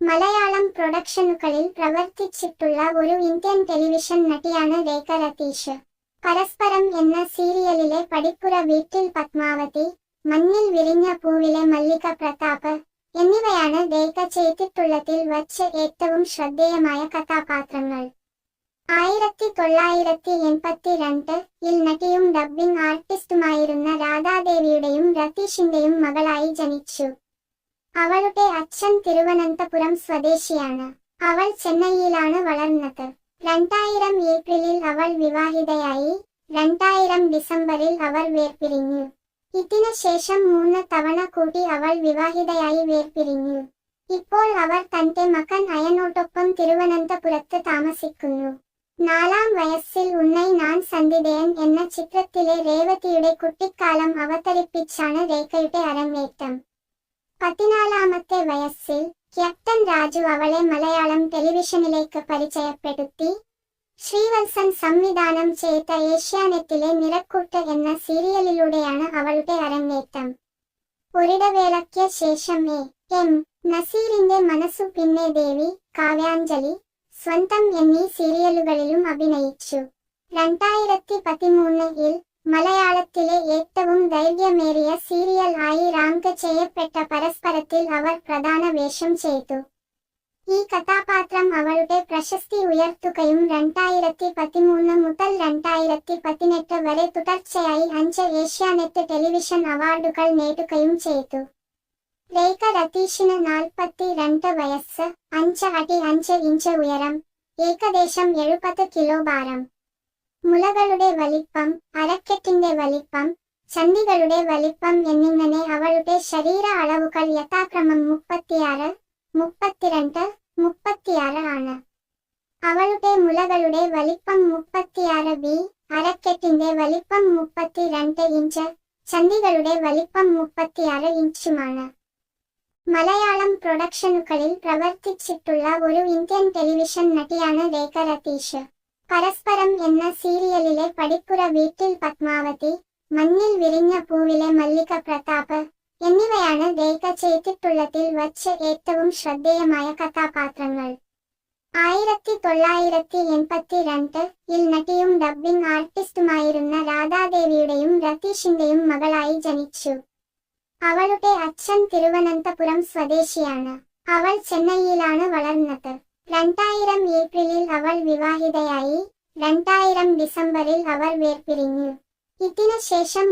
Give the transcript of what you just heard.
മലയാളം പ്രൊഡക്ഷനുകളിൽ പ്രവർത്തിച്ചിട്ടുള്ള ഒരു Indian television നടിയാണ് രേഖ രതീഷ്. പരസ്പരം എന്ന സീരിയലിലെ പടിപ്പുര വീട്ടിൽ പത്മാവതി, മഞ്ഞിൽ വിരിഞ്ഞ പൂവിലെ മല്ലിക പ്രതാപ് എന്നിവയാണ് രേഖ ചെയ്തിട്ടുള്ളതിൽ വച്ച് ഏറ്റവും ശ്രദ്ധേയമായ കഥാപാത്രങ്ങൾ. 1982-ൽ നടിയും ഡബ്ബിംഗ് ആർട്ടിസ്റ്റുമായിരുന്ന രാധാദേവിയുടെയും രതീഷിന്റെയും മകളായി ജനിച്ചു. അവളുടെ അച്ഛൻ തിരുവനന്തപുരം സ്വദേശിയാണ്. അവൾ ചെന്നൈയിലാണ് വളർന്നത്. 2000 ഏപ്രിലിൽ അവൾ വിവാഹിതയായി. 2000 ഡിസംബറിൽ അവർ വേർപിരിഞ്ഞു. ഇതിനു ശേഷം 3 തവണ കൂടി അവൾ വിവാഹിതയായി വേർപിരിഞ്ഞു. ഇപ്പോൾ അവർ തന്റെ മകൻ അയനോടൊപ്പം തിരുവനന്തപുരത്ത് താമസിക്കുന്നു. 4-ാം വയസ്സിൽ ഉന്നൈ നാൻ സന്ധിതയൻ എന്ന ചിത്രത്തിലെ രേവതിയുടെ കുട്ടിക്കാലം അവതരിപ്പിച്ചാണ് രേഖയുടെ അരങ്ങേറ്റം. 14-ാമത്തെ വയസ്സിൽ ക്യാപ്റ്റൻ രാജു അവളെ മലയാളം ടെലിവിഷനിലേക്ക് പരിചയപ്പെടുത്തി. ശ്രീവത്സൻ സംവിധാനം ചെയ്ത ഏഷ്യാനെറ്റിലെ നിറക്കൂട്ട് എന്ന സീരിയലിലൂടെയാണ് അവളുടെ അരങ്ങേറ്റം. ഒരിടവേളയ്ക്ക് ശേഷം എം. നസീറിന്റെ മനസ്സു, പിന്നെ ദേവി, കാവ്യാഞ്ജലി, സ്വന്തം എന്നീ സീരിയലുകളിലും അഭിനയിച്ചു. 2013-ൽ മലയാളത്തിലെ ഏറ്റവും ദൈർഘ്യമേറിയ സീരിയൽ ആയി റാങ്ക് ചെയ്യപ്പെട്ട പരസ്പരത്തിൽ അവർ പ്രധാന വേഷം ചെയ്തു. ഈ കഥാപാത്രം അവളുടെ പ്രശസ്തി ഉയർത്തുകയും 2013 മുതൽ 2018 വരെ തുടർച്ചയായി 5 ഏഷ്യാനെറ്റ് ടെലിവിഷൻ അവാർഡുകൾ നേടുകയും ചെയ്തു. രേഖ രതീഷിന് 42 വയസ്സ്, 5 അടി 5 ഇഞ്ച് ഉയരം, ഏകദേശം 70 കിലോ ഭാരം. മുലകളുടെ വലിപ്പം, അരക്കെട്ടിന്റെ വലിപ്പം, ചന്ദികളുടെ വലിപ്പം എന്നിങ്ങനെ അവളുടെ ശരീര അളവുകൾ യഥാക്രമം 36, 32, 36 ആണ്. അവളുടെ മുലകളുടെ വലിപ്പം 36B, അരക്കെട്ടിന്റെ വലിപ്പം 32 ഇഞ്ച്, ചന്ദികളുടെ വലിപ്പം 36 ഇഞ്ചുമാണ്. മലയാളം പ്രൊഡക്ഷനുകളിൽ പ്രവർത്തിച്ചിട്ടുള്ള ഒരു ഇന്ത്യൻ ടെലിവിഷൻ നടിയാണ് രേഖ രതീഷ്. പരസ്പരം എന്ന സീരിയലിലെ പടിപ്പുര വീട്ടിൽ പത്മാവതി, മഞ്ഞിൽ വിരിഞ്ഞ പൂവിലെ മല്ലിക പ്രതാപ് എന്നിവയാണ് രേഖ ചെയ്തിട്ടുള്ളതിൽ വച്ച് ഏറ്റവും ശ്രദ്ധേയമായ കഥാപാത്രങ്ങൾ. 1982-ൽ നടിയും ഡബ്ബിംഗ് ആർട്ടിസ്റ്റുമായിരുന്ന രാധാദേവിയുടെയും രതീഷിന്റെയും മകളായി ജനിച്ചു. അവളുടെ അച്ഛൻ തിരുവനന്തപുരം സ്വദേശിയാണ്. അവൾ ചെന്നൈയിലാണ് വളർന്നത്. 2000 ഏപ്രിലിൽ അവൾ വിവാഹിതയായി. 2000 ഡിസംബറിൽ അവർ വേർപിരിഞ്ഞു. ഇതിനു ശേഷം